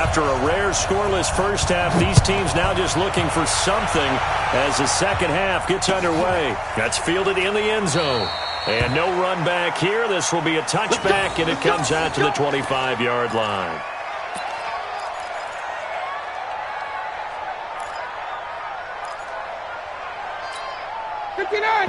After a rare scoreless first half, these teams now just looking for something as the second half gets underway. That's fielded in the end zone. And no run back here. This will be a touchback, and it comes out to the 25-yard line.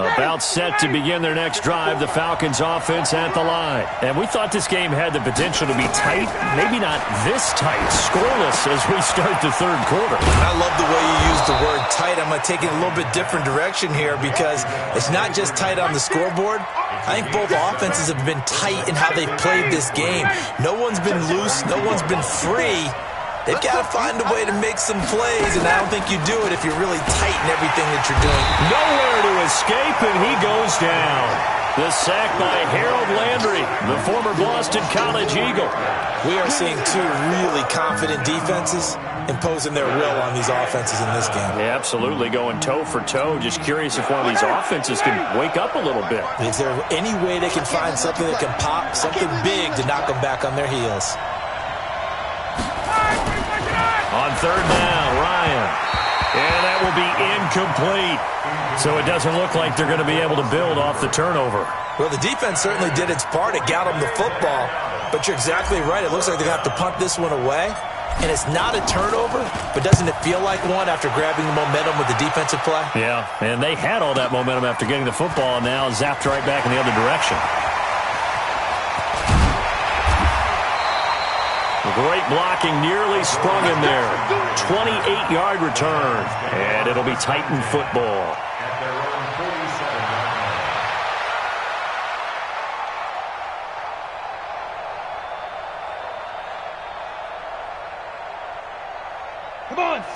About set to begin their next drive, the Falcons offense at the line. And we thought this game had the potential to be tight, maybe not this tight, scoreless as we start the third quarter. I love the way you use the word tight. I'm going to take it a little bit different direction here because it's not just tight on the scoreboard. I think both offenses have been tight in how they've played this game. No one's been loose. No one's been free. They've got to find a way to make some plays, and I don't think you do it if you're really tight in everything that you're doing. Nowhere to escape, and he goes down. The sack by Harold Landry, the former Boston College Eagle. We are seeing two really confident defenses imposing their will on these offenses in this game. Yeah, absolutely, going toe for toe. Just curious if one of these offenses can wake up a little bit. Is there any way they can find something that can pop, something big to knock them back on their heels? On third down, Ryan. And that will be incomplete. So it doesn't look like they're going to be able to build off the turnover. Well, the defense certainly did its part. It got them the football. But you're exactly right. It looks like they're going to have to punt this one away. And it's not a turnover, but doesn't it feel like one after grabbing the momentum with the defensive play? Yeah, and they had all that momentum after getting the football, and now zapped right back in the other direction. Great blocking, nearly sprung in there. 28-yard return, and it'll be Titan football.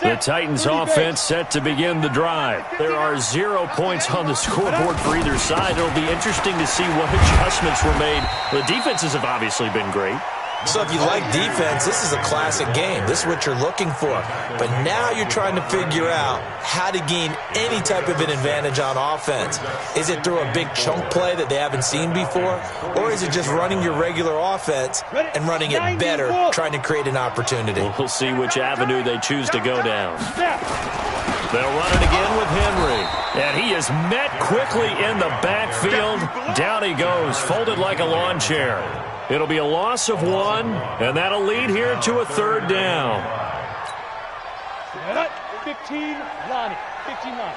The Titans offense set to begin the drive. There are 0 points on the scoreboard for either side. It'll be interesting to see what adjustments were made. The defenses have obviously been great. So if you like defense, this is a classic game. This is what you're looking for. But now you're trying to figure out how to gain any type of an advantage on offense. Is it through a big chunk play that they haven't seen before? Or is it just running your regular offense and running it better, trying to create an opportunity? We'll see which avenue they choose to go down. They'll run it again with Henry. And he is met quickly in the backfield. Down he goes, folded like a lawn chair. It'll be a loss of 1, and that'll lead here to a third down. 15, Lonnie. 15, Lonnie.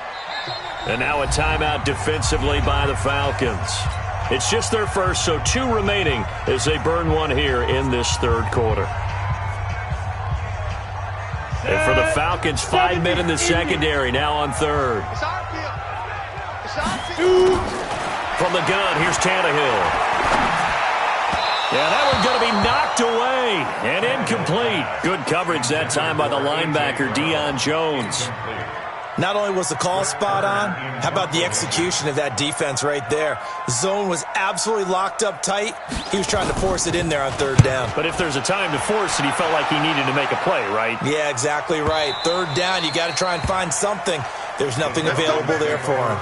And now a timeout defensively by the Falcons. It's just their first, so 2 remaining as they burn 1 here in this third quarter. And for the Falcons, 5 men in the secondary, now on third. From the gun, here's Tannehill. Yeah, that one's going to be knocked away and incomplete. Good coverage that time by the linebacker, Deion Jones. Not only was the call spot on, how about the execution of that defense right there? The zone was absolutely locked up tight. He was trying to force it in there on third down. But if there's a time to force it, he felt like he needed to make a play, right? Yeah, exactly right. Third down, you got to try and find something. There's nothing available there for him.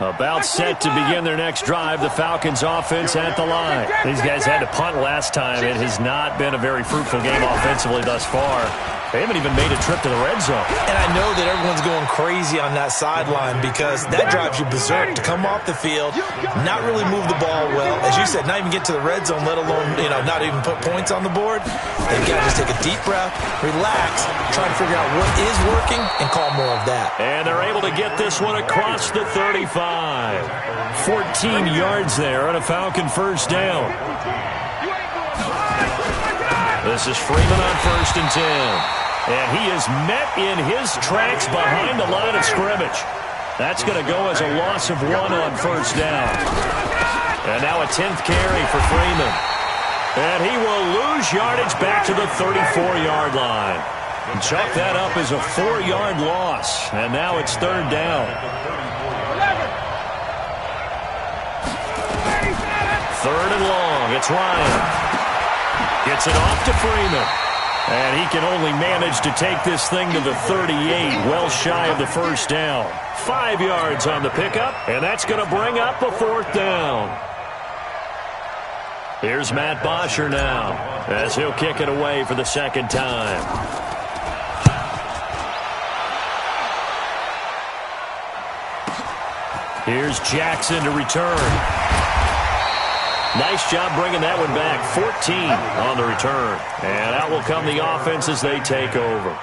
About set to begin their next drive, the Falcons offense at the line. These guys had to punt last time. It has not been a very fruitful game offensively thus far. They haven't even made a trip to the red zone. And I know that everyone's going crazy on that sideline because that drives you berserk to come off the field, not really move the ball well. As you said, not even get to the red zone, let alone, not even put points on the board. They've got to just take a deep breath, relax, try to figure out what is working, and call more of that. And they're able to get this one across the 35. 14 yards there on a Falcon first down. This is Freeman on 1st and 10. And he is met in his tracks behind the line of scrimmage. That's going to go as a loss of 1 on first down. And now a 10th carry for Freeman. And he will lose yardage back to the 34-yard line. And chalk that up as a 4-yard loss. And now it's third down. Third and long. It's Ryan. Gets it off to Freeman. And he can only manage to take this thing to the 38, well shy of the first down. 5 yards on the pickup, and that's going to bring up a 4th down. Here's Matt Bosher now, as he'll kick it away for the 2nd time. Here's Jackson to return. Nice job bringing that one back. 14 on the return. And out will come the offense as they take over.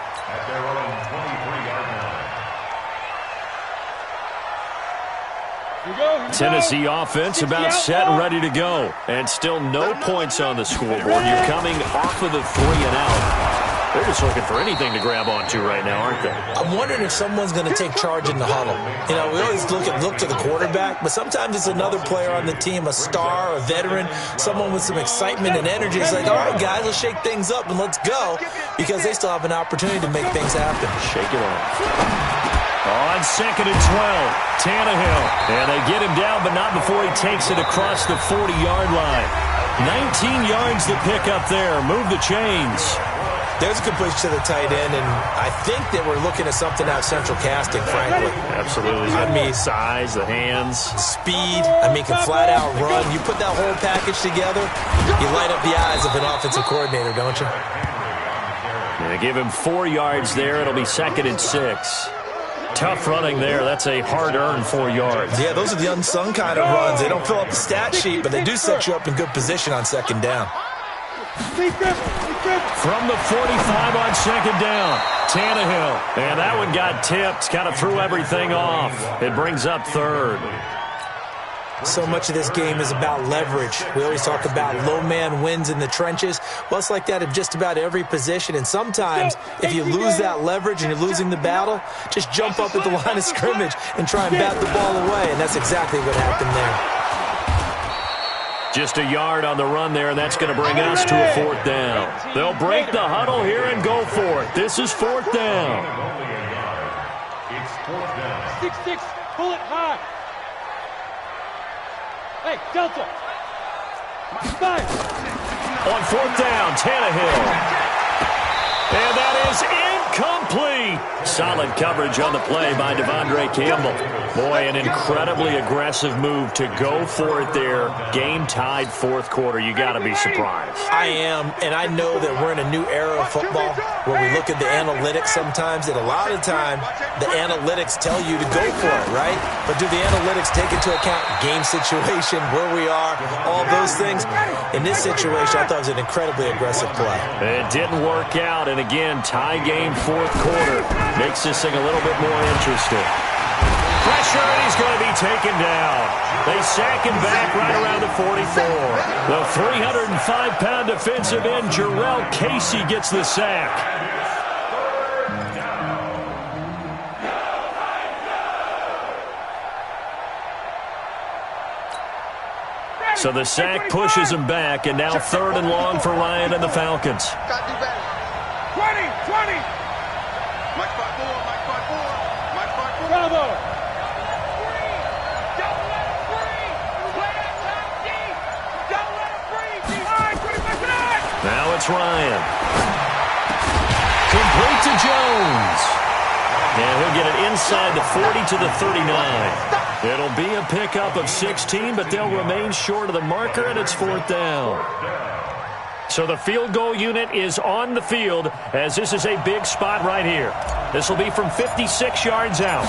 Tennessee offense about set and ready to go. And still no points on the scoreboard. You're coming off of the 3 and out. They're just looking for anything to grab onto right now, aren't they? I'm wondering if someone's going to take charge in the huddle. You know, we always look to the quarterback, but sometimes it's another player on the team, a star, a veteran, someone with some excitement and energy. It's like, all right, guys, let's shake things up and let's go, because they still have an opportunity to make things happen. Shake it off. On 2nd and 12, Tannehill. And they get him down, but not before he takes it across the 40-yard line. 19 yards to pick up there. Move the chains. There's a completion to the tight end, and I think that we're looking at something out of central casting, frankly. Absolutely. I mean, size, the hands. Speed, I mean, can flat out run. You put that whole package together, you light up the eyes of an offensive coordinator, don't you? They give him 4 yards there. It'll be 2nd and 6. Tough running there. That's a hard-earned 4 yards. Yeah, those are the unsung kind of runs. They don't fill up the stat sheet, but they do set you up in good position on 2nd down. From the 45 on 2nd down, Tannehill. And that one got tipped, kind of threw everything off. It brings up 3rd. So much of this game is about leverage. We always talk about low man wins in the trenches. Well, it's like that in just about every position. And sometimes, if you lose that leverage and you're losing the battle, just jump up at the line of scrimmage and try and bat the ball away. And that's exactly what happened there. Just a yard on the run there, and that's going to bring us to a 4th down. They'll break the huddle here and go for it. This is 4th down. 6-6, pull it high. Hey, Delta. 5. On 4th down, Tannehill. And that is incomplete. Solid coverage on the play by Devondre Campbell. Boy, an incredibly aggressive move to go for it there. Game tied 4th quarter. You got to be surprised. I am, and I know that we're in a new era of football where we look at the analytics sometimes, and a lot of the time the analytics tell you to go for it, right? But do the analytics take into account game situation, where we are, all those things? In this situation, I thought it was an incredibly aggressive play. It didn't work out, and again, tie game 4th quarter. Makes this thing a little bit more interesting. Pressure, and he's going to be taken down. They sack him back right around the 44. The 305-pound defensive end, Jarrell Casey, gets the sack. So the sack pushes him back, and now 3rd and long for Ryan and the Falcons. 20. Bravo. Now it's Ryan. Complete to Jones. And he'll get it inside the 40 to the 39. It'll be a pickup of 16, but they'll remain short of the marker, and it's 4th down. So the field goal unit is on the field, as this is a big spot right here. This will be from 56 yards out.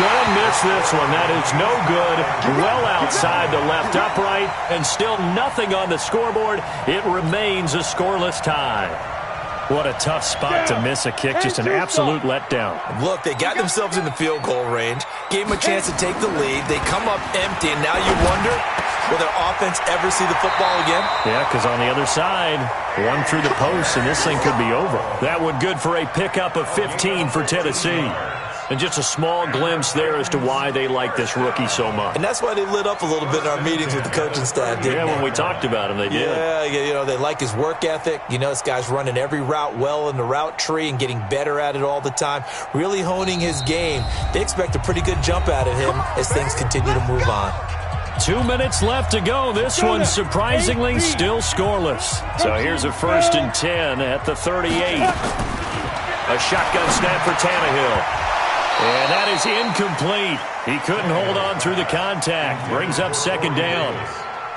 Going to miss this one. That is no good. Well outside the left upright, and still nothing on the scoreboard. It remains a scoreless tie. What a tough spot to miss a kick. Just an absolute letdown. Look, they got themselves in the field goal range, gave them a chance to take the lead. They come up empty, and now you wonder, will their offense ever see the football again? Yeah, because on the other side, one through the post, and this thing could be over. That one good for a pickup of 15 for Tennessee. And just a small glimpse there as to why they like this rookie so much. And that's why they lit up a little bit in our meetings with the coaching staff, didn't they? When we talked about him, they did. Yeah, you know, they like his work ethic. You know, this guy's running every route well in the route tree and getting better at it all the time, really honing his game. They expect a pretty good jump out of him as things continue to move on. 2 minutes left to go. This one surprisingly still scoreless. So here's a 1st and 10 at the 38. A shotgun snap for Tannehill. And that is incomplete. He couldn't hold on through the contact. Brings up 2nd down.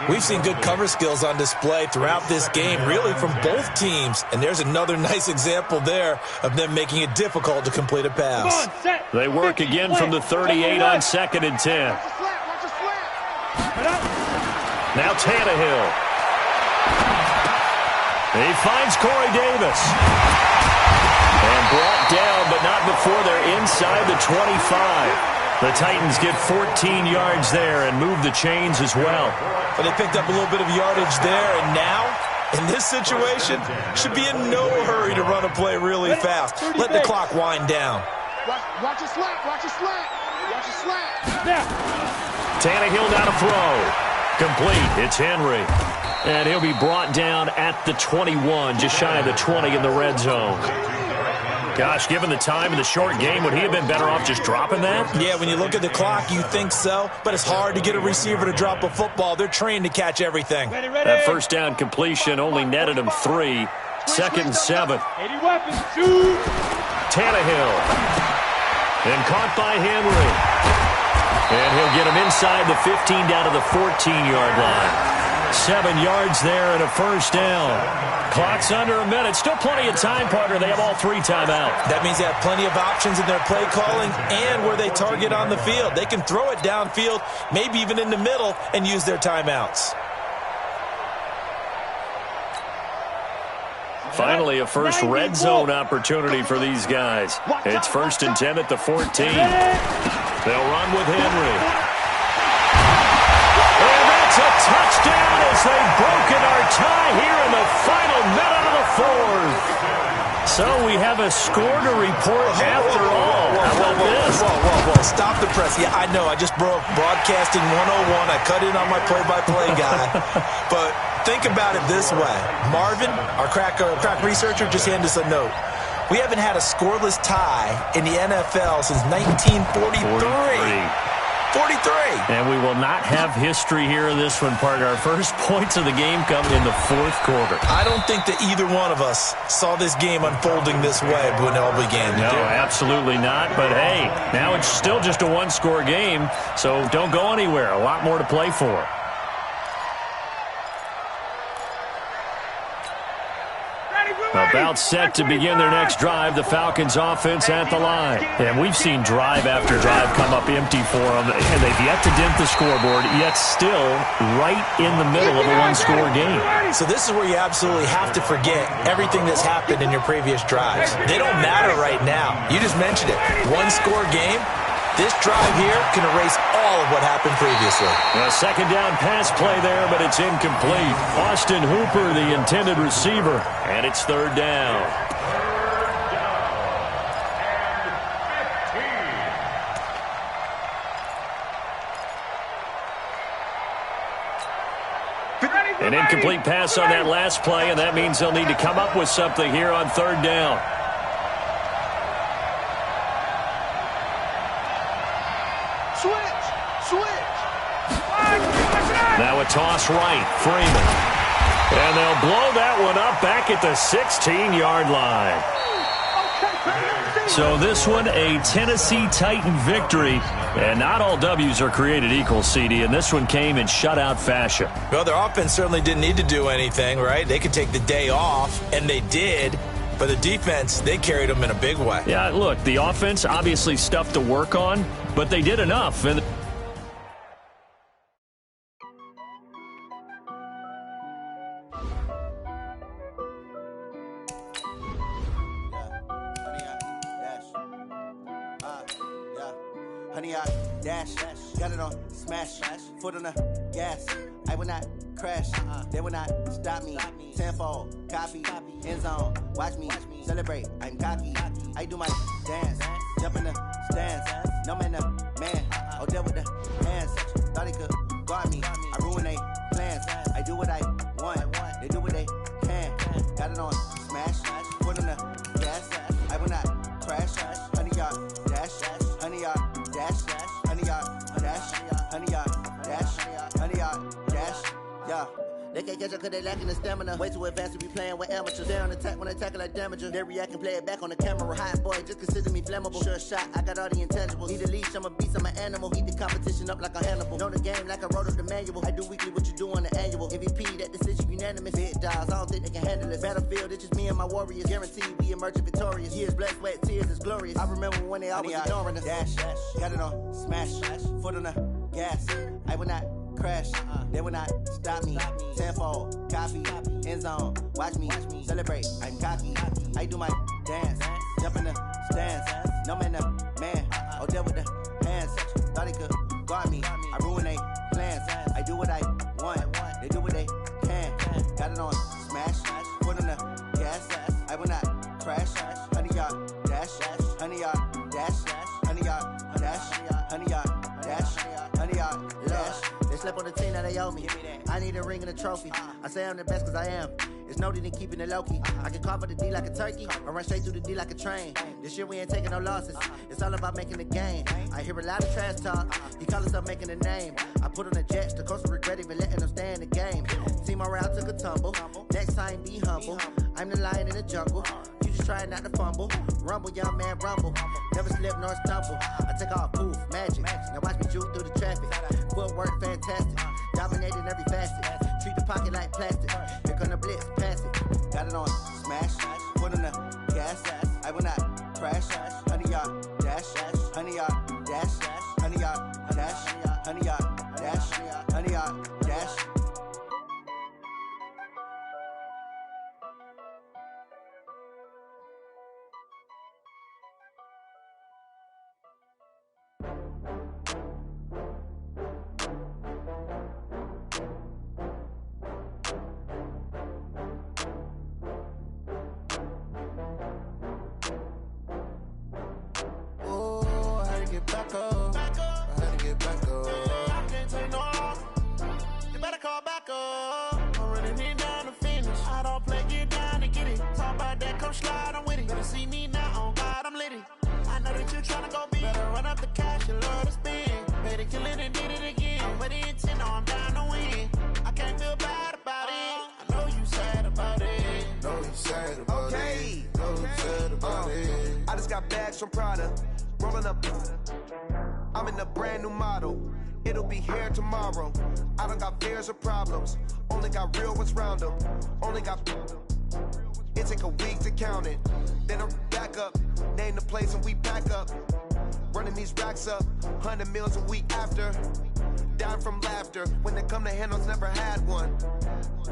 We've seen good cover skills on display throughout this game, really from both teams. And there's another nice example there of them making it difficult to complete a pass. They work again from the 38 on 2nd and 10. Now Tannehill. He finds Corey Davis. And brought down, but not before they're inside the 25. The Titans get 14 yards there and move the chains as well. But they picked up a little bit of yardage there, and now, in this situation, should be in no hurry to run a play really fast. Let the clock wind down. Watch it slack, watch it slack, watch it slack. Tannehill down to throw. Complete. It's Henry. And he'll be brought down at the 21, just shy of the 20 in the red zone. Gosh, given the time in the short game, would he have been better off just dropping that? Yeah, when you look at the clock, you think so. But it's hard to get a receiver to drop a football. They're trained to catch everything. That 1st down completion only netted him 3. 2nd and 7. Tannehill. And caught by Henry. And he'll get him inside the 15 down to the 14-yard line. 7 yards there and a 1st down. Clock's under a minute. Still plenty of time, partner. They have all 3 timeouts. That means they have plenty of options in their play calling and where they target on the field. They can throw it downfield, maybe even in the middle, and use their timeouts. Finally, a first red zone opportunity for these guys. It's 1st and 10 at the 14. They'll run with Henry. And that's a touchdown as they've broken our tie here in the final minute of the 4th. So we have a score to report after all. How about this? Whoa. Stop the press. Yeah, I know. I just broke broadcasting 101. I cut in on my play-by-play guy. But think about it this way. Marvin, our crack researcher, just handed us a note. We haven't had a scoreless tie in the NFL since 1943. 43. And we will not have history here in this one, partner. Our first points of the game come in the 4th quarter. I don't think that either one of us saw this game unfolding this way when it all began. No, absolutely not. But, hey, now it's still just a 1-score game, so don't go anywhere. A lot more to play for. About set to begin their next drive, the Falcons offense at the line. And we've seen drive after drive come up empty for them, and they've yet to dent the scoreboard, yet still right in the middle of a 1-score game. So this is where you absolutely have to forget everything that's happened in your previous drives. They don't matter right now. You just mentioned it. 1-score game. This drive here can erase all of what happened previously. A 2nd down pass play there, but it's incomplete. Austin Hooper, the intended receiver, and it's 3rd down. An incomplete pass on that last play, and that means they'll need to come up with something here on 3rd down. Now a toss right, Freeman. And they'll blow that one up back at the 16-yard line. So this one, a Tennessee Titan victory. And not all W's are created equal, CD, and this one came in shutout fashion. Well, their offense certainly didn't need to do anything, right? They could take the day off, and they did. But the defense, they carried them in a big way. Yeah, look, the offense, obviously stuff to work on, but they did enough. And Honey, I dash, got it on smash, foot on the gas. I will not crash, they will not stop me. Tenfold, copy, end zone, watch me celebrate. I'm cocky, I do my dance, jump in the stands. No man, man, oh there with the hands. Thought he could guard me, I ruin they plans. I do what I want, they do what they can. Got it on smash, foot on the gas. I will not crash, honey, y'all dash, honey, y'all dash, honey, y'all dash, honey, y'all dash, They can't catch up cause they lacking the stamina. Way too advanced to be playing with amateurs. They on attack when they tackle like damager. They react and play it back on the camera. Hot boy, just consider me flammable. Sure shot, I got all the intangibles. Need a leash, I'm a beast, I'm an animal. Eat the competition up like a Hannibal. Know the game like I wrote up the manual. I do weekly what you do on the annual. MVP, that decision unanimous. Big dogs, I don't think they can handle it. Battlefield, it's just me and my warriors. Guaranteed we emerging victorious. Years, blood, sweat, tears, is glorious. I remember when they always ignoring us. Dash, got it on, smash, foot on the gas. I will not crash, they will not stop me. Tenfold, copy, end zone, watch me celebrate. I'm cocky, I do my dance, jump in the stands. No man, man, oh there with the hands. Thought he could guard me, I ruin they plans. I do what I want, they do what they can. Got it on, smash, foot on the gas. I will not crash, 100-yard dash, 100-yard dash, 100-yard dash, 100-yard dash, 100-yard dash. They slept on the team that they owe me. I need a ring and a trophy. I say I'm the best cause I am. It's noted in keeping it low-key. I can carve for the D like a turkey, or run straight through the D like a train. This year we ain't taking no losses. It's all about making the game. I hear a lot of trash talk. He call himself making a name. I put on the Jets. The coach regret even letting them stay in the game. Team morale took a tumble. Next time be humble. I'm the lion in the jungle. You just trying not to fumble. Rumble, young man, rumble. Never slip nor stumble. I take off, poof, magic. Now watch me juke through the traffic. Footwork fantastic. Dominating every facet. Treat the pocket like plastic. Here come the blitz, pass it. Got it on, smash. Foot on the gas. I will not crash. 100-yard dash. 100-yard dash. 100-yard dash. 100-yard dash. 100-yard dash. Back up. I had to get back up. I can't take no loss. You better call back up. I'm running it down to finish. I don't play, get down to get it. Talk about that, come slide, I'm with it. Better see me now, on God, I'm litty. I know that you tryna go big. Better run up the cash, you love to spend. Better kill it and did it again. I'm with the intent, no, I'm down to win. I can't feel bad about it. I know you sad about it. Know you sad about it. Know you sad about it. I just got bags from Prada. Rolling up, I'm in a brand new model. It'll be here tomorrow. I don't got fears or problems. Only got real ones round them. Only got. It take a week to count it. Then I'm back up. Name the place and we pack up. Running these racks up. 100 meals a week after. Down from laughter. When they come to handles, never had one.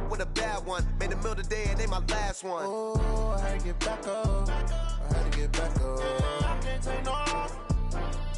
With a bad one. Made a meal today and they my last one. Oh, I had to get back up. I had to get back up. I can't take no loss.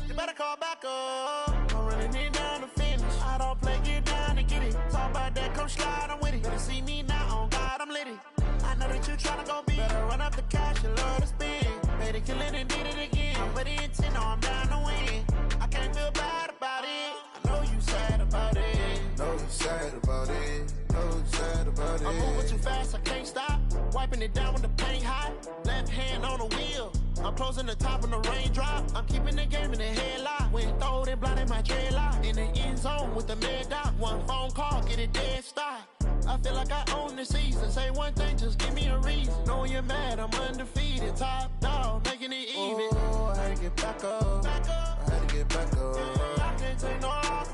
You better call back up. I'm running it down to finish. I don't play, get down to get it. Talk about that, come slide, I'm with it. Better see me now, on God, I'm litty. I know that you tryna go big. Better run up the cash, you love to spend. Better kill it and did it again. I'm with the intent, no, I'm down to win. I can't feel bad about it. I know you sad about it. Know you sad about it. Know you sad about it. I'm moving too fast, I can't stop. Wiping it down when the paint hot. Left hand on the wheel. I'm closing the top when the raindrop. I'm keeping the game in the headlock. When throwed and blinded my dreadlock. In the end zone with the mad dot. One phone call, get it dead stop. I feel like I own the season. Say one thing, just give me a reason. Knowing you're mad, I'm undefeated. Top dog, making it even. Oh, I had to get back up. I had to get back up. I can't take no loss.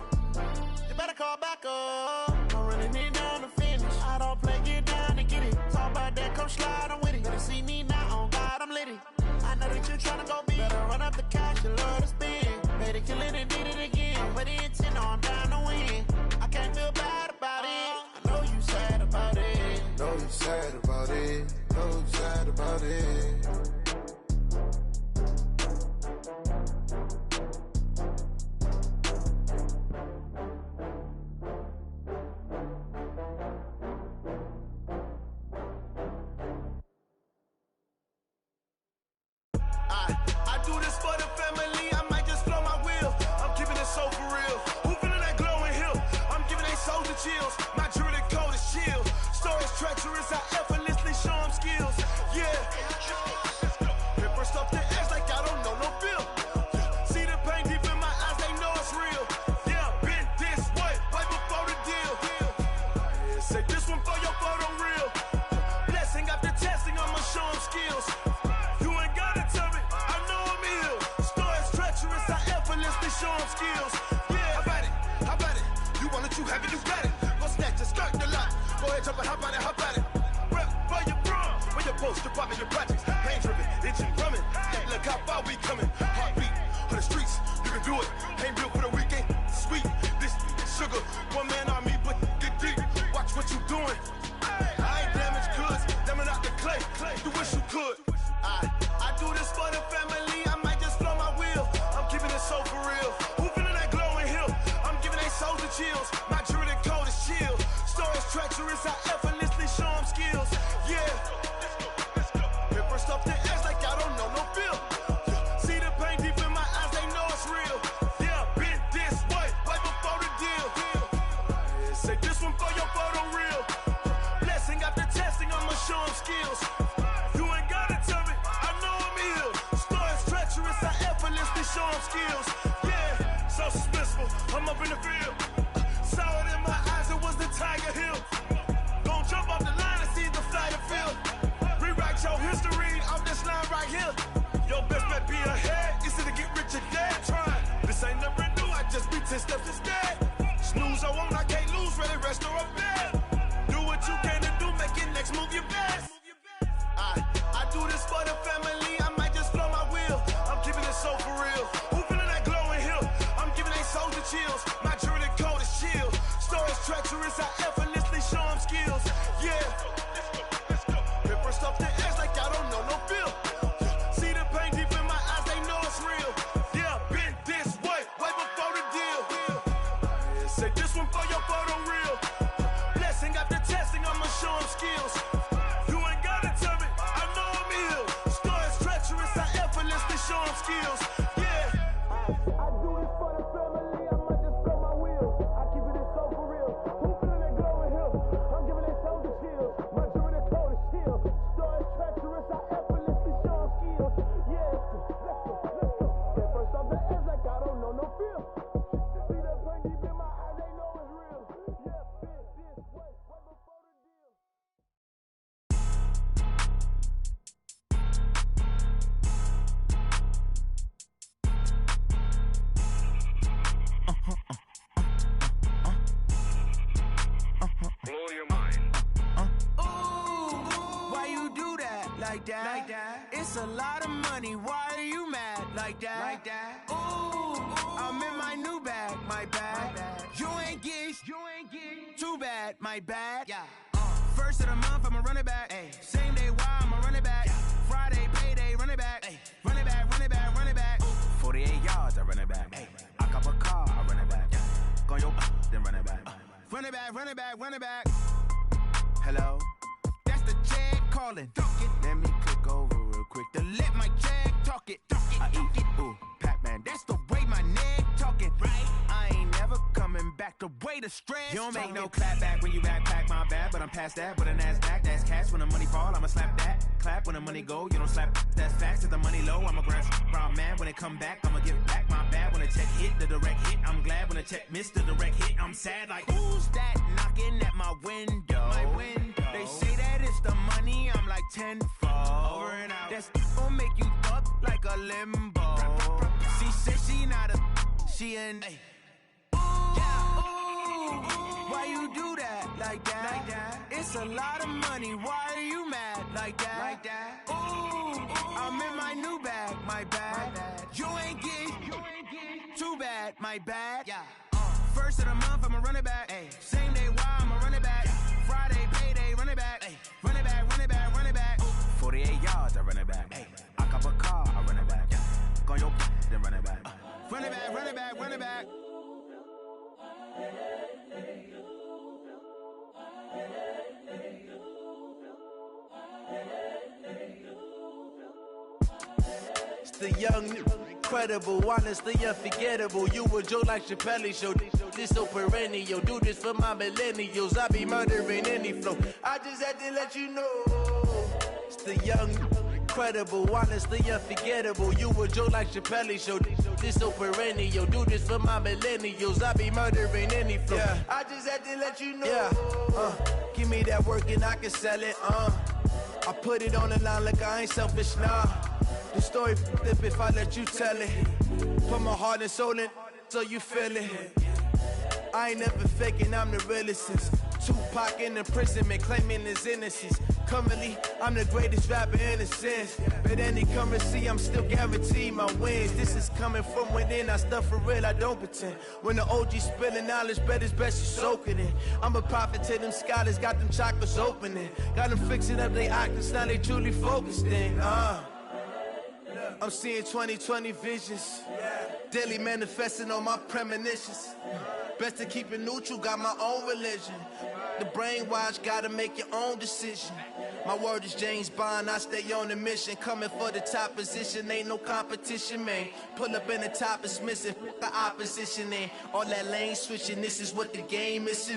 You better call back up. I'm running it down to finish. I don't play, get down to get it. Talk about that, come slide, I'm with it. Better see me now, on God, I'm litty. I know that you tryna go big. Better run up the cash, you love to spend. Better kill it and did it again. I'm with the intent, no, I'm down to win. I can't feel bad about it. I know you sad about it. Know you sad about it. Know you sad about it. I do this for the family, I might just blow my wheel. I'm keeping it so for real. Who feeling that glowing hill? I'm giving they soldier chills. My jewelry cold as chill. Stories treacherous, I effortlessly show them skills. Yeah. Paper stuff the edge like I don't know no feel. See the pain deep in my eyes, they know it's real. Yeah, been this way, right before the deal. Yeah, say this one effortlessly show them skills. Yeah, how about it? How about it? You want it, you have it, you got it. Go snatch the skirt, the lot. Go ahead, jump it, hop on it, hop on it. Rep for your bro, for your post, your pop, and your projects. Pain driven, engine drumming. Look how far we coming. Heartbeat on the streets, you can do it. Ain't built for the weekend. Sweet, this sugar, one man army, but get deep. Watch what you doing. I ain't damaged goods, damn it out the clay. You wish you could. I do this for the family. I might just blow my wheel. I'm keeping it so for real. Who feeling that glowing hill? I'm giving they souls the chills. My jewelry code is chill. Stories treacherous, I effortlessly show them skills. Yeah. Paper stuff the edge like I don't know no feel. See the pain deep in my eyes, they know it's real. Yeah, been this way, right before the deal. Say this one for your photo reel. Blessing after testing, I'ma show them skills. You ain't gotta tell me, I know I'm ill. Stories treacherous, I effortlessly show them skills. Yeah, so suspenseful, I'm up in the field. Saw it in my eyes, it was the Tiger Hill. Don't jump off the line and see the flight of field. Rewrite your history off this line right here. Your best bet be ahead, easy to get rich or dead trying. This ain't never new, I just be 10 steps instead. Snooze I won't, I can't lose, ready, rest or a bed. Do what you can to do, make your next move your best. I do this for the family, I might just blow my wheel. I'm keeping it so for real. Who feeling that glowing hill? I'm giving they souls the chills. My jewelry code is chill. Stories treacherous, I effortlessly show them skills. Yeah. Paper stuff the edge like I don't know no feel. See the pain deep in my eyes, they know it's real. Yeah, been this way, way before the deal. Say this one for your photo reel. Blessing after testing, I'ma show them skills. You ain't gotta tell me, I know I'm ill. Stories treacherous, I effortlessly show them skills. Yeah. I do this for the family, I might just blow my wheel. I keep it so for real. Who feeling that glowing hill? I'm giving it souls the chills. My jewelry code is chill. Stories treacherous, I effortlessly show them skills. Yeah, let's go. Get first off the edge like I don't know no feel. See the pain deep in my eyes, they know it's real. Yeah, been this way, way before the deal. Blow your mind. Ooh, why you do that? Like that? Like that? It's a lot of money. Why are you mad? Like that? Like that? Ooh, I'm in my new bag. My bad. You ain't get too bad. My bad. Yeah. First of the month, I'ma run it back. Ay. Same day, why I'ma run it back. Yeah. Friday, payday, run it back. Ay. Run it back, run it back, run it back. 48 yards, I run it back. Ay. I cop a car, I run it back. Yeah. Go your then run it back. Run it back, run it back, run it back. Hello? That's the check calling. Let me click over real quick to let my check talk it. I eat it, ooh, Pac-Man. That's the way my neck talking. Right? I ain't never coming back. The way the stress. You don't make no clap back when you backpack, my bad. But I'm past that with a NASDAQ. That's cash when the money fall. I'ma slap that. Clap when the money go. You don't slap. That's facts. If the money low, I'ma grab brown man. When it come back, I'ma give back my bad. When the check hit, the direct hit. I'm glad when the check missed the direct hit. I'm sad like, who's that knocking at my window? My window. They say that it's the money. I'm like tenfold. Over and out. That's gon' make you up like a limbo. She said she not a, she an. Why you do that? Like that? Like that? It's a lot of money. Why are you mad? Like that? Like that? Ooh, I'm in my new bag. My bad. You ain't get too bad. My bad. Yeah. First of the month, I'ma run it back. Ay. Same day, why I'ma run it back. Yeah. Friday, payday, run it back. Ay. Run it back, run it back, run it back. 48 yards, I run it back. Ay. I cop a car, I run it back. Yeah. Go your then run it back. Run it back, run it back, run it back. It's the young, incredible, honestly unforgettable. You a joke like Chappelle Show. This so perennial. Do this for my millennials. I be murdering any flow. I just had to let you know. It's the young, incredible, honestly unforgettable. You a joke like Chappelle Show. This so perennial. Do this for my millennials. I be murdering any flow. Yeah. I just had to let you know. Yeah. Give me that work and I can sell it. I put it on the line like I ain't selfish, nah. The story flip if I let you tell it. Put my heart and soul in, so you feel it. I ain't never faking, I'm the realest since Tupac in imprisonment, claiming his innocence. Currently, I'm the greatest rapper in a sense. But any currency, I'm still guaranteed my wins. This is coming from within, I stuff for real, I don't pretend. When the OG spilling knowledge, bet it's best you soak it in. I'm a prophet to them scholars, got them chakras opening. Got them fixing up their octaves, now they truly focused in. I'm seeing 2020 visions. Daily manifesting on my premonitions. Best to keep it neutral, got my own religion. The brainwash, gotta make your own decision. My word is James Bond, I stay on the mission. Coming for the top position, ain't no competition, man. Pull up in the top, it's missing, the opposition in. All that lane switching, this is what the game is.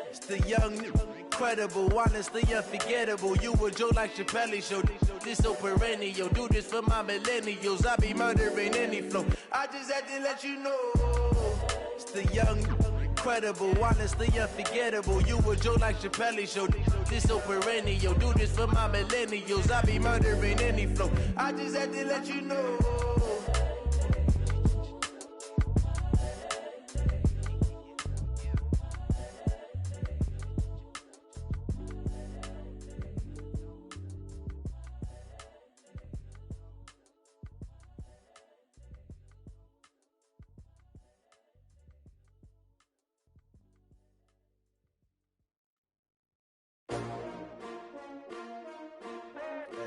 It's the young, incredible, honestly unforgettable. You a joke like Chappelle show. This so perennial, do this for my millennials. I be murdering any flow. I just had to let you know. It's the young, incredible, honestly unforgettable. You a joke like Chappelle show. This so perennial, do this for my millennials. I be murdering any flow. I just had to let you know.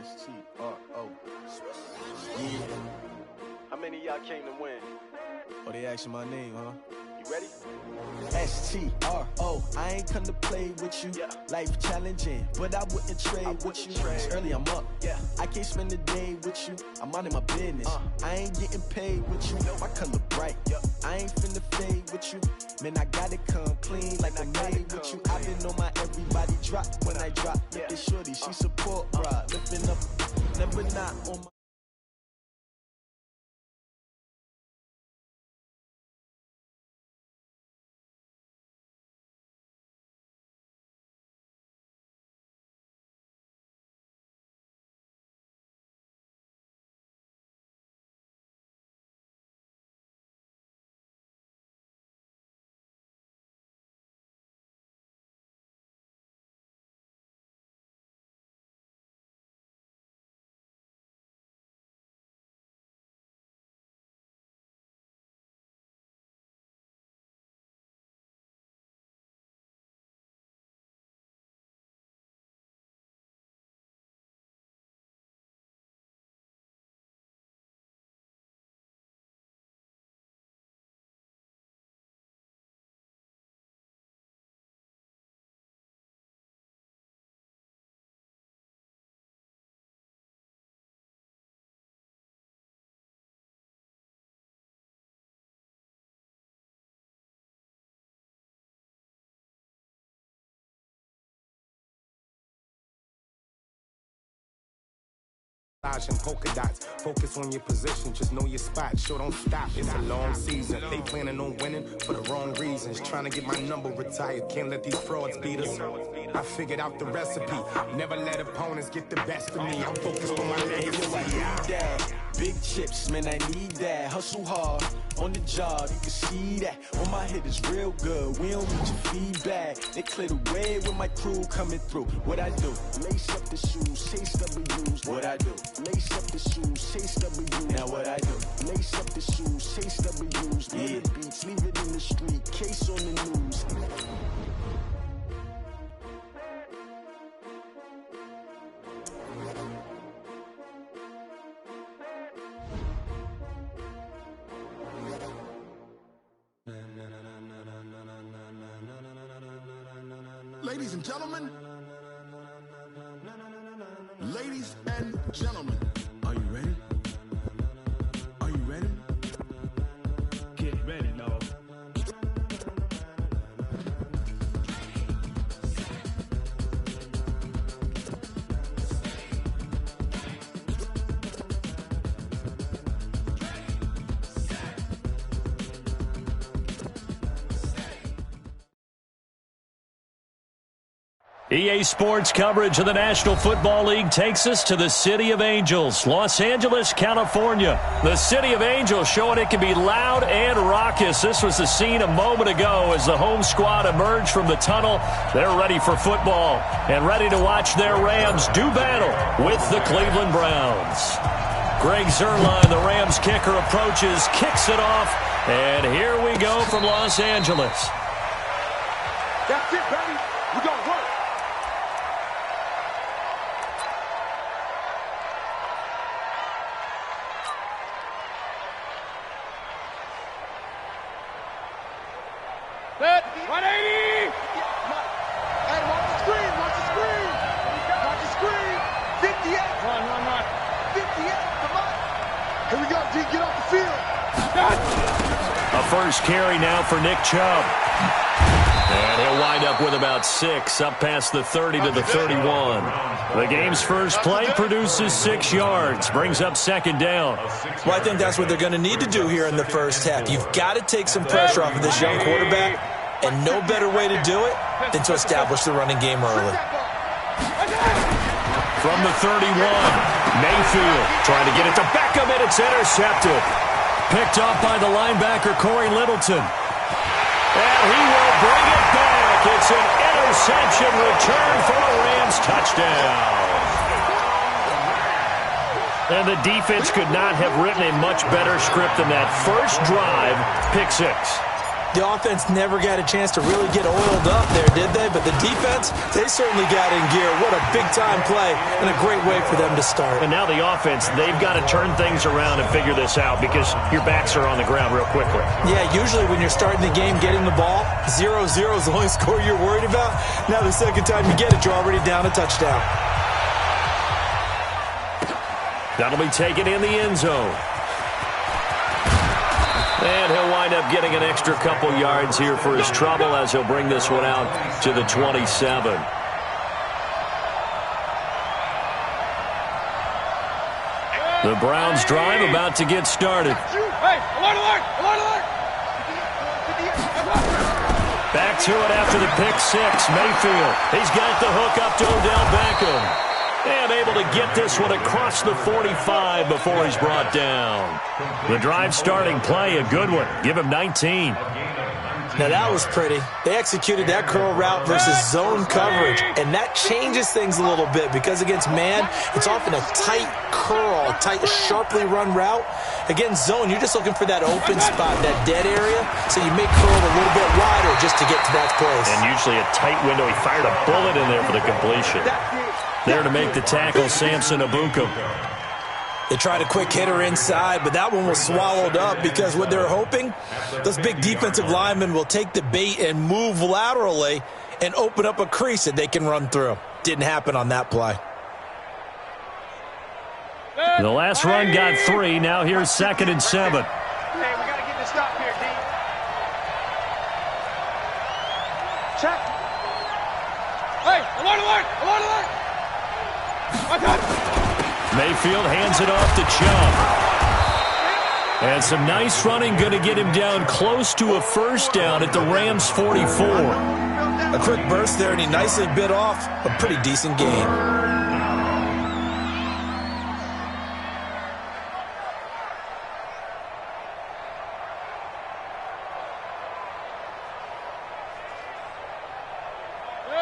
S-T-R-O. Yeah. How many of y'all came to win? Oh, they asking my name, huh? You ready? S-T-R-O. I ain't come to play with you. Yeah. Life challenging, but I wouldn't trade with you. It's early, I'm up. Yeah. I can't spend the day with you. I'm minding my business. I ain't getting paid with you. My color bright. I ain't finna fade with you. Man, I gotta come clean like I'm made with you. I've been on my everybody drop when I drop. Look at shorty, she support, bruh. Lifting up, never not on my. And polka dots, focus on your position, just know your spot, sure don't stop, it's a long season, they planning on winning for the wrong reasons, trying to get my number retired, can't let these frauds beat us. I figured out the recipe, never let opponents get the best of me, I'm focused on my legacy. Big chips, man, I need that. Hustle hard on the job, you can see that. On my head is real good, we don't need your feedback. They clear the way with my crew coming through. What I do? Lace up the shoes, chase W's. What I do? Lace up the shoes, chase W's. Now what I do? Lace up the shoes, chase W's. Yeah. The beats, leave it in the street, case on the news. Ladies and gentlemen, ladies and gentlemen, are you ready? Are you ready? Get ready, no. EA Sports coverage of the National Football League takes us to the City of Angels, Los Angeles, California. The City of Angels showing it can be loud and raucous. This was the scene a moment ago as the home squad emerged from the tunnel. They're ready for football and ready to watch their Rams do battle with the Cleveland Browns. Greg Zuerlein, the Rams kicker, approaches, kicks it off, and here we go from Los Angeles. That's it, baby. We're going to work. Set. 180. Hey, watch the screen. Watch the screen. Watch the screen. 58. Run. 58. Come on. Here we go, D. Get off the field. A first carry now for Nick Chubb. And he'll wind up with about 6, up past the 30 to the 31. The game's first play produces 6 yards, brings up second down. Well, I think that's what they're going to need to do here in the first half. You've got to take some pressure off of this young quarterback, and no better way to do it than to establish the running game early. From the 31, Mayfield trying to get it to Beckham, and it's intercepted. Picked off by the linebacker, Corey Littleton. And he will bring it back. It's an interception return for a Rams touchdown. And the defense could not have written a much better script than that. First drive, pick 6. The offense never got a chance to really get oiled up there, did they? But the defense, they certainly got in gear. What a big-time play and a great way for them to start. And now the offense, they've got to turn things around and figure this out because your backs are on the ground real quickly. Yeah, usually when you're starting the game, getting the ball, 0-0 is the only score you're worried about. Now the second time you get it, you're already down a touchdown. That'll be taken in the end zone. And he'll wind up getting an extra couple yards here for his trouble as he'll bring this one out to the 27. The Browns drive about to get started. Back to it after the pick 6. Mayfield, he's got the hook up to Odell Beckham. And able to get this one across the 45 before he's brought down. The drive starting play, a good one. Give him 19. Now that was pretty. They executed that curl route versus zone coverage, and that changes things a little bit because against man, it's often a tight curl, tight, sharply run route. Against zone, you're just looking for that open spot, that dead area, so you make curl a little bit wider just to get to that place. And usually a tight window. He fired a bullet in there for the completion. There to make the tackle, Samson Abukum. They tried a quick hitter inside, but that one was swallowed up because what they're hoping, those big defensive linemen will take the bait and move laterally and open up a crease that they can run through. Didn't happen on that play. The last run got 3. Now here's 2nd and 7. Hey, we got to get this stop here, D. Check. Hey, alert! Mayfield hands it off to Chubb. And some nice running, going to get him down close to a first down at the Rams' 44. A quick burst there, and he nicely bit off a pretty decent gain.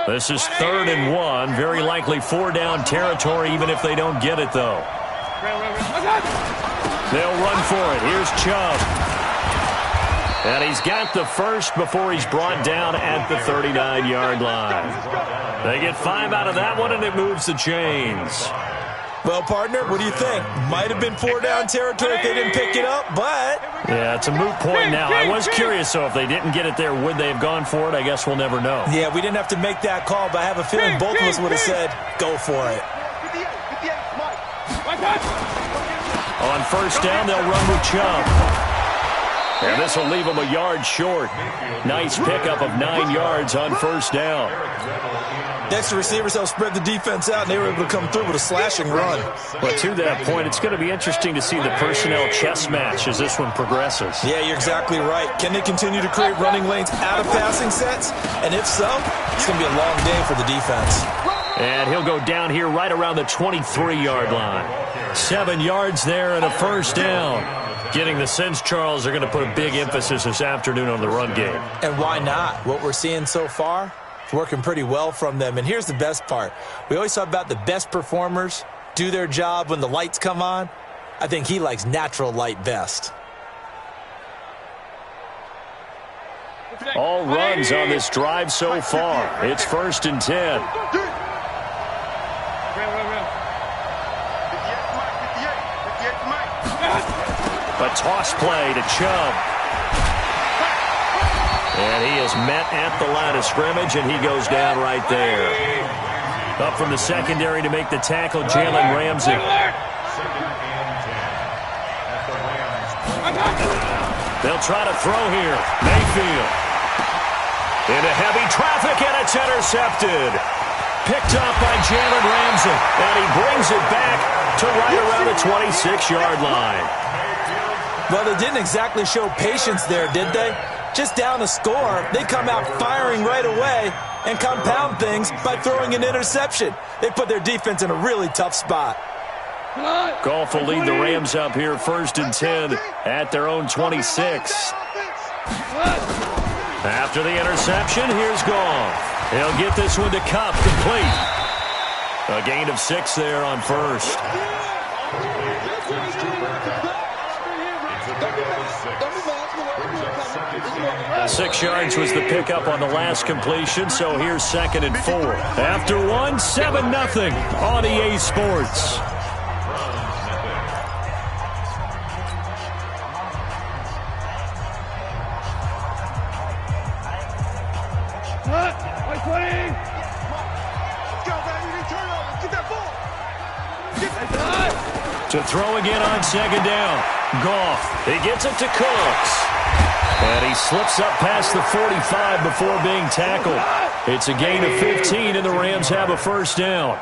This is 3rd and 1. Very likely 4-down territory, even if they don't get it, though. They'll run for it. Here's Chubb. And he's got the first before he's brought down at the 39-yard line. They get 5 out of that one, and it moves the chains. Well, partner, what do you think? Might have been 4-down territory if they didn't pick it up, but... Yeah, it's a moot point now. I was curious, though, if they didn't get it there, would they have gone for it? I guess we'll never know. Yeah, we didn't have to make that call, but I have a feeling both of us would have said, go for it. On first down, they'll run with Chubb. And this will leave him a yard short. Nice pickup of 9 yards on first down. Next receivers helped spread the defense out, and they were able to come through with a slashing run. But to that point, it's going to be interesting to see the personnel chess match as this one progresses. Yeah, you're exactly right. Can they continue to create running lanes out of passing sets? And if so, it's going to be a long day for the defense. And he'll go down here right around the 23-yard line. 7 yards there and a first down. Getting the sense, Charles, they're going to put a big emphasis this afternoon on the run game. And why not? What we're seeing so far, it's working pretty well from them. And here's the best part. We always talk about the best performers do their job when the lights come on. I think he likes natural light best. All runs on this drive so far. It's 1st and 10. A toss play to Chubb. And he is met at the line of scrimmage, and he goes down right there. Up from the secondary to make the tackle, Jalen Ramsey. They'll try to throw here. Mayfield. Into heavy traffic, and it's intercepted. Picked up by Jalen Ramsey, and he brings it back to right around the 26-yard line. Well, they didn't exactly show patience there, did they? Just down a score, they come out firing right away and compound things by throwing an interception. They put their defense in a really tough spot. Goff will lead the Rams up here 1st and 10 at their own 26. After the interception, here's Goff. He'll get this one to Kupp, complete. A gain of 6 there on first. 6 yards was the pickup on the last completion, so here's 2nd and 4. After one, 7-0 on EA Sports. To throw again on 2nd down. Goff, he gets it to Cooks. And he slips up past the 45 before being tackled. It's a gain of 15, and the Rams have a first down.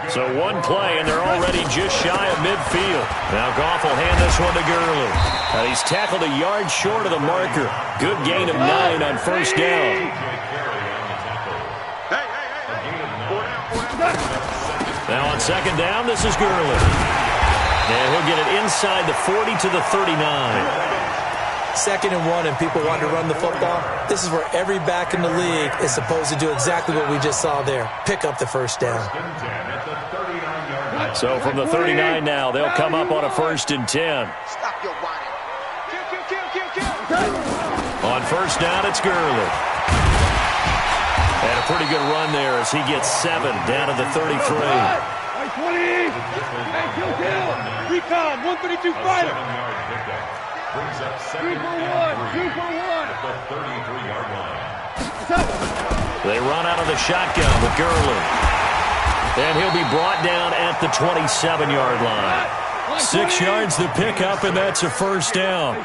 So one play, and they're already just shy of midfield. Now Goff will hand this one to Gurley. And he's tackled a yard short of the marker. Good gain of 9 on first down. Now on 2nd down, this is Gurley. And he'll get it inside the 40 to the 39. 2nd and 1 and people want to run the football. This is where every back in the league is supposed to do exactly what we just saw there. Pick up the first down. So from the 39 now, they'll come up on a 1st and 10. On first down, it's Gurley. And a pretty good run there as he gets 7 down to the 33. 20! Recon, 132 fighter! Brings up 2 for 1, 2 for 1. At the 33-yard line. They run out of the shotgun with Gurley. And he'll be brought down at the 27-yard line. 6 yards the pickup, and that's a first down.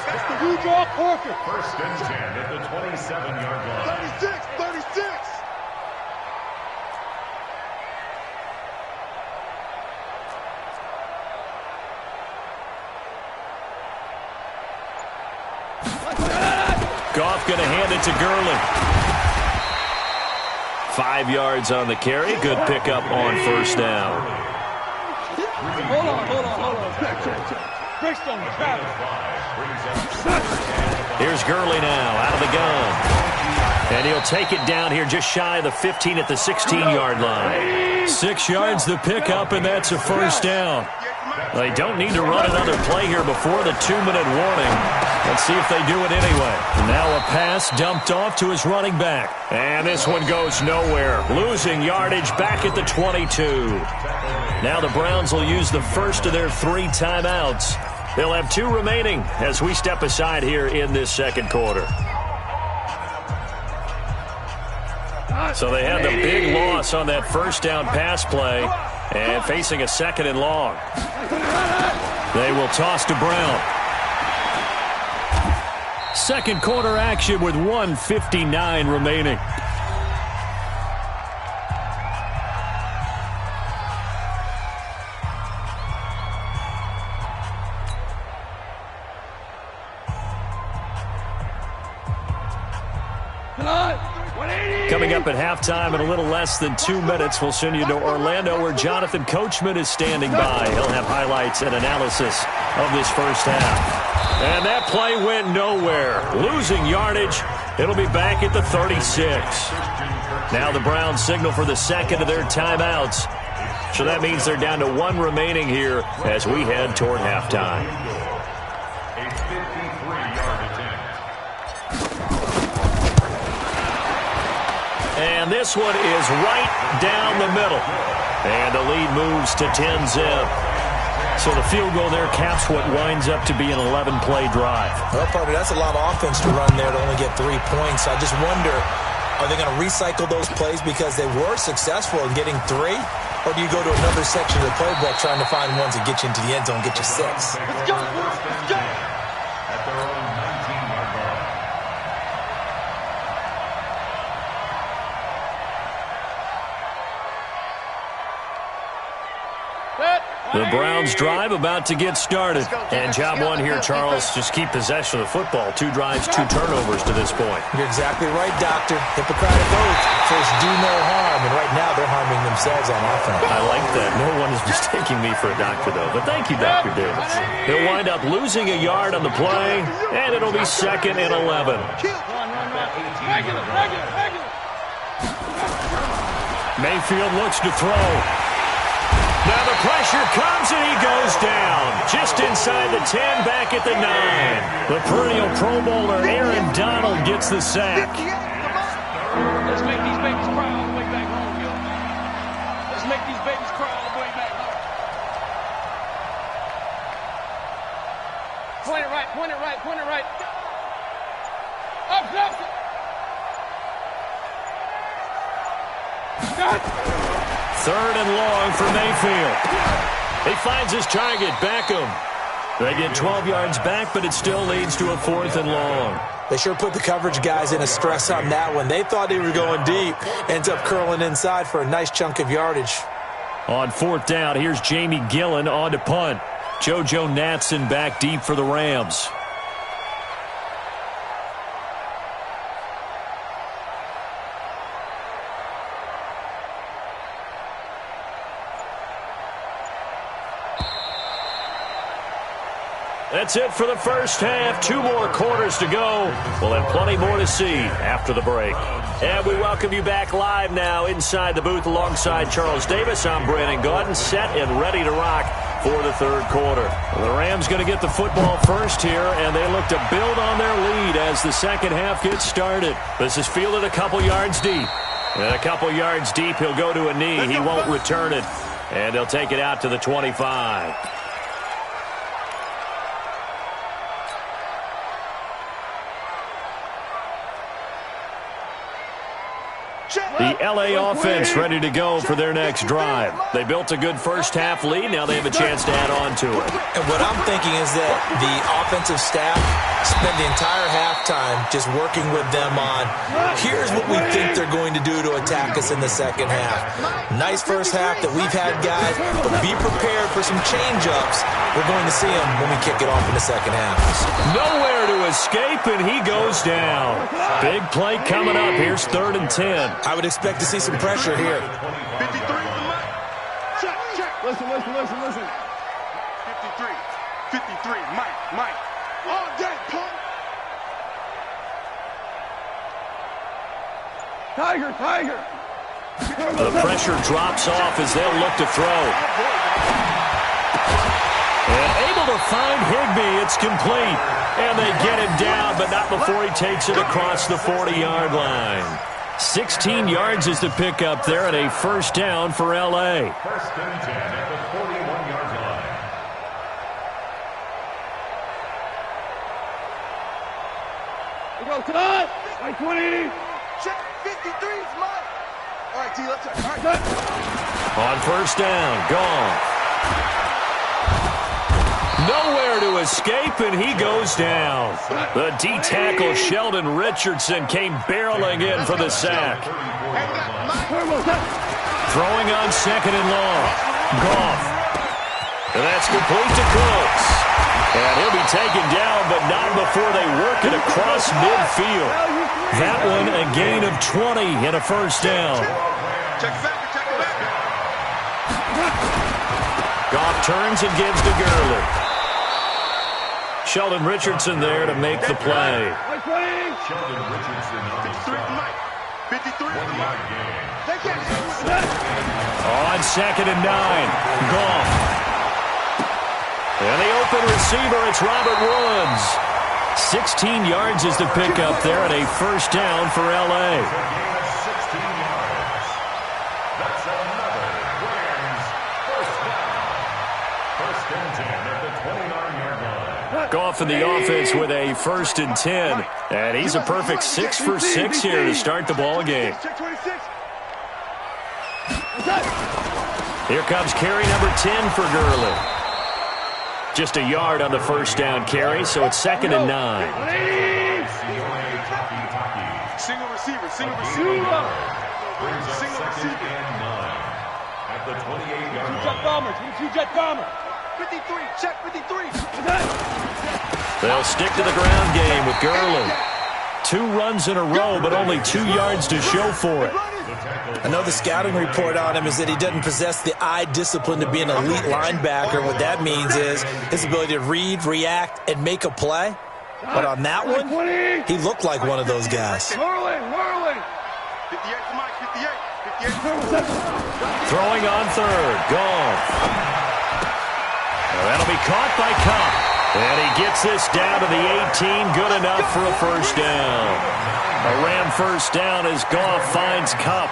That's the Rudolph Parker. 1st and 10 at the 27-yard line. 36. Goff going to hand it to Gurley. 5 yards on the carry. Good pickup on first down. Hold on. Check. Breakstone, Travis. Here's Gurley now out of the gun. And he'll take it down here just shy of the 15 at the 16-yard line. 6 yards the pickup, and that's a first down. They don't need to run another play here before the 2-minute warning. Let's see if they do it anyway. Now a pass dumped off to his running back. And this one goes nowhere. Losing yardage back at the 22. Now the Browns will use the first of their 3 timeouts. They'll have 2 remaining as we step aside here in this second quarter. So they had the big loss on that first down pass play and facing a 2nd and long. They will toss to Brown. Second quarter action with 1:59 remaining. Coming up at halftime in a little less than 2 minutes, we'll send you to Orlando where Jonathan Coachman is standing by. He'll have highlights and analysis of this first half. And that play went nowhere. Losing yardage. It'll be back at the 36. Now the Browns signal for the second of their timeouts. So that means they're down to 1 remaining here as we head toward halftime. A 53-yard attempt. And this one is right down the middle. And the lead moves to 10-zip. So the field goal there caps what winds up to be an 11-play drive. Well, partner, that's a lot of offense to run there to only get 3 points. I just wonder, are they going to recycle those plays because they were successful in getting 3? Or do you go to another section of the playbook trying to find ones that get you into the end zone, get you 6? Let's go! Let's go! At their own 19-yard line. The Browns drive about to get started. And job one here, Charles, just keep possession of the football. 2 drives, 2 turnovers to this point. You're exactly right, Doctor. Hippocratic oath. First, do no harm. And right now, they're harming themselves on offense. I like that. No one is mistaking me for a doctor, though. But thank you, Dr. Davis. He'll wind up losing a yard on the play, and it'll be 2nd and 11. Mayfield looks to throw. Now the pressure comes and he goes down. Just inside the 10, back at the 9. The perennial Pro Bowler Aaron Donald gets the sack. Let's make these babies cry all the way back home, yo. Let's make these babies cry all the way back home. Point it right, point it right, point it right. Up, up. Third and long for Mayfield. He finds his target, Beckham. They get 12 yards back, but it still leads to a 4th and long. They sure put the coverage guys in a stress on that one. They thought they were going deep. Ends up curling inside for a nice chunk of yardage. On 4th down, here's Jamie Gillen on to punt. JoJo Natson back deep for the Rams. That's it for the first half. 2 more quarters to go. We'll have plenty more to see after the break. And we welcome you back live now inside the booth alongside Charles Davis. I'm Brandon Gaudin, set and ready to rock for the third quarter. The Rams going to get the football first here, and they look to build on their lead as the second half gets started. This is fielded a couple yards deep. And a couple yards deep, he'll go to a knee. He won't return it. And they'll take it out to the 25. The L.A. offense ready to go for their next drive. They built a good first half lead. Now they have a chance to add on to it. And what I'm thinking is that the offensive staff spent the entire halftime just working with them on, here's what we think they're going to do to attack us in the second half. Nice first half that we've had, guys, but be prepared for some change-ups. We're going to see them when we kick it off in the second half. Nowhere to escape, and he goes down. Big play coming up. Here's 3rd and 10. I would expect to see some pressure here. 53. Check, check. Listen. 53. 53. Mike. All day, punk. Tiger. The pressure drops off as they'll look to throw. And able to find Higbee. It's complete. And they get him down, but not before he takes it across the 40-yard line. 16 yards is the pickup there, and a first down for L.A. First and 10 at the 41-yard line. We go tonight. Like 20. Check. 53's mine. All right, T, let's check. All right, on first down, gone. nowhere to escape, and he goes down. The D-tackle Sheldon Richardson came barreling in for the sack. Throwing on 2nd and long. Goff. And that's complete to Cooks. And he'll be taken down, but not before they work it across midfield. That one a gain of 20 and a first down. Goff turns and gives to Gurley. Sheldon Richardson there to make the play. Sheldon Richardson on the stop. 53. 1-yard gain. On 2nd and 9. Goff. And the open receiver, it's Robert Woods. 16 yards is the pickup there and a first down for L.A. A gain of 16 yards. That's another Rams first down. 1st and 10 at the 29-yard line. Goff in the offense with a 1st and 10. And he's a perfect 6 for 6 here to start the ball game. Here comes carry number 10 for Gurley. Just a yard on the first down carry, so it's 2nd and 9. Single receiver. Brings up 2nd and 9 at the 28-yard line. Two-jet bomber. 53, check 53. They'll stick to the ground game with Gurley. 2 runs in a row, but only 2 yards to show for it. I know the scouting report on him is that he doesn't possess the eye discipline to be an elite linebacker. What that means is his ability to read, react, and make a play. But on that one, he looked like one of those guys. Whirling. 58 for Mike, 58. Throwing on 3rd. Gone. That'll be caught by Cup. And he gets this down to the 18. Good enough for a first down. A Ram first down as Goff finds Cup.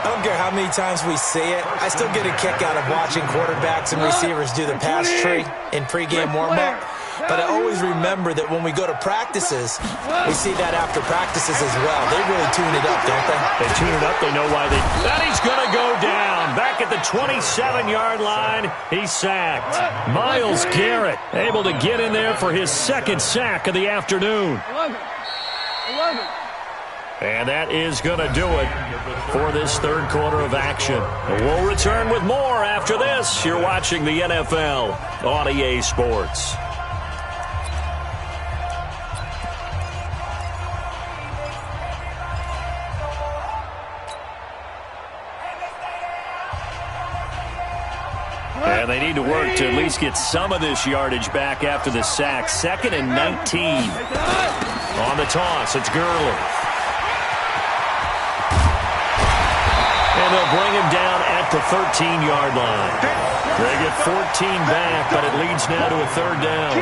I don't care how many times we see it. I still get a kick out of watching quarterbacks and receivers do the pass tree in pregame warm-up. But I always remember that when we go to practices, we see that after practices as well. They really tune it up, don't they? They tune it up. They know why they... And he's going to go down. Back at the 27-yard line, he's sacked. Myles Garrett able to get in there for his 2nd sack of the afternoon. 11. And that is going to do it for this 3rd quarter of action. We'll return with more after this. You're watching the NFL on EA Sports. And they need to work to at least get some of this yardage back after the sack. 2nd and 19. On the toss, it's Gurley. And they'll bring him down at the 13-yard line. They get 14 back, but it leads now to a 3rd down.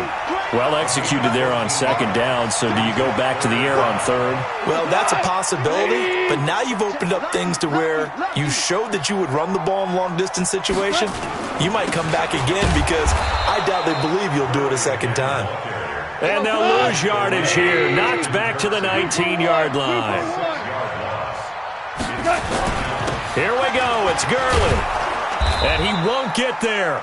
Well executed there on 2nd down, so do you go back to the air on 3rd? Well, that's a possibility, but now you've opened up things to where you showed that you would run the ball in long-distance situation. You might come back again because I doubt they believe you'll do it a 2nd time. And they'll lose yardage here. Knocked back to the 19-yard line. Here we go. It's Gurley. And he won't get there.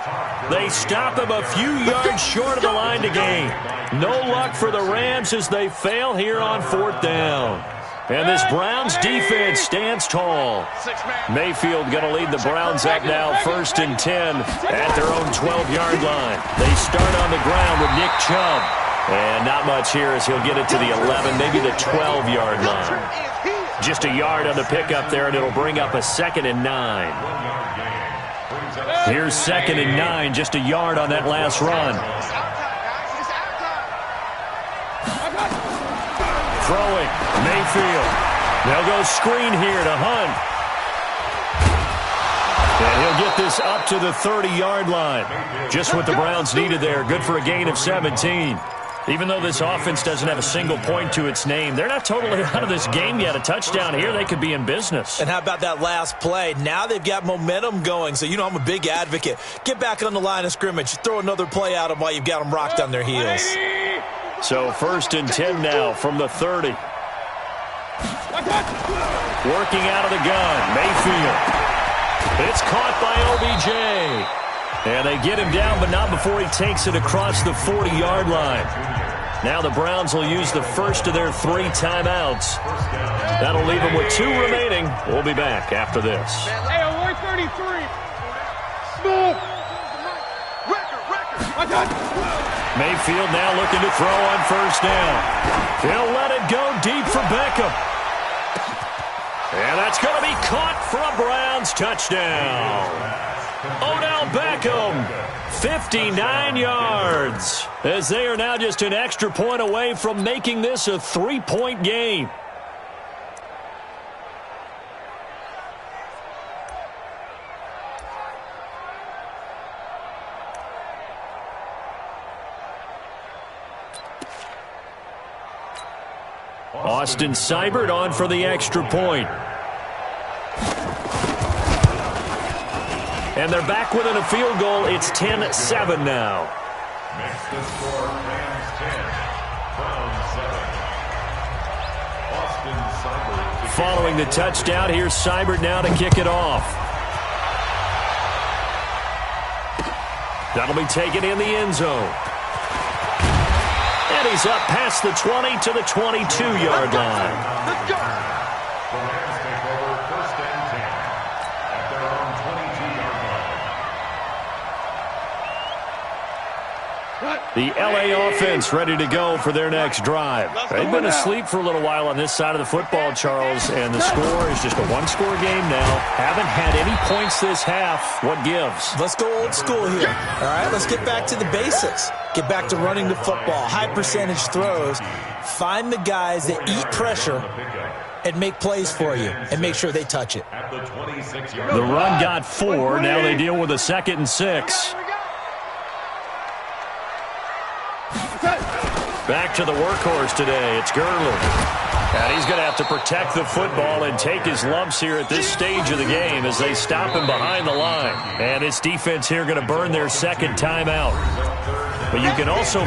They stop him a few yards short of the line to gain. No luck for the Rams as they fail here on 4th down. And this Browns defense stands tall. Mayfield going to lead the Browns up now 1st and 10 at their own 12-yard line. They start on the ground with Nick Chubb. And not much here as he'll get it to the 11, maybe the 12-yard line. Just a yard on the pickup there, and it'll bring up a 2nd and 9. Here's 2nd and 9, just a yard on that last run. Throwing, Mayfield. They'll go screen here to Hunt. And he'll get this up to the 30-yard line. Just what the Browns needed there. Good for a gain of 17. Even though this offense doesn't have a single point to its name, they're not totally out of this game yet. A touchdown here, they could be in business. And how about that last play? Now they've got momentum going, so you know I'm a big advocate. Get back on the line of scrimmage. Throw another play at them while you've got them rocked on their heels. So 1st and 10 now from the 30. Working out of the gun, Mayfield. It's caught by OBJ. And they get him down, but not before he takes it across the 40-yard line. Now the Browns will use the first of their 3 timeouts. That'll leave them with 2 remaining. We'll be back after this. Hey, on 133. Smooth. Mayfield now looking to throw on first down. He'll let it go deep for Beckham. And that's going to be caught for a Browns touchdown. Odell Beckham, 59 yards, as they are now just an extra point away from making this a 3-point game. Austin Seibert on for the extra point. And they're back within a field goal. It's 10-7 now. Makes the score Rams 10, Browns 7. Austin Seibert. Following the touchdown, here's Seibert now to kick it off. That'll be taken in the end zone. And he's up past the 20 to the 22-yard line. Let's go. The Rams take over first and 10 at their own 22-yard line. The L.A. offense ready to go for their next drive. They've been asleep for a little while on this side of the football, Charles, and the score is just a one-score game now. Haven't had any points this half. What gives? Let's go old school here. All right, let's get back to the basics. Get back to running the football, high percentage throws. Find the guys that eat pressure and make plays for you and make sure they touch it. At the 26-yard The run got 4. Now they deal with a 2nd and 6. Back to the workhorse today. It's Gurley. And he's going to have to protect the football and take his lumps here at this stage of the game as they stop him behind the line. And his defense here going to burn their 2nd timeout. But you can also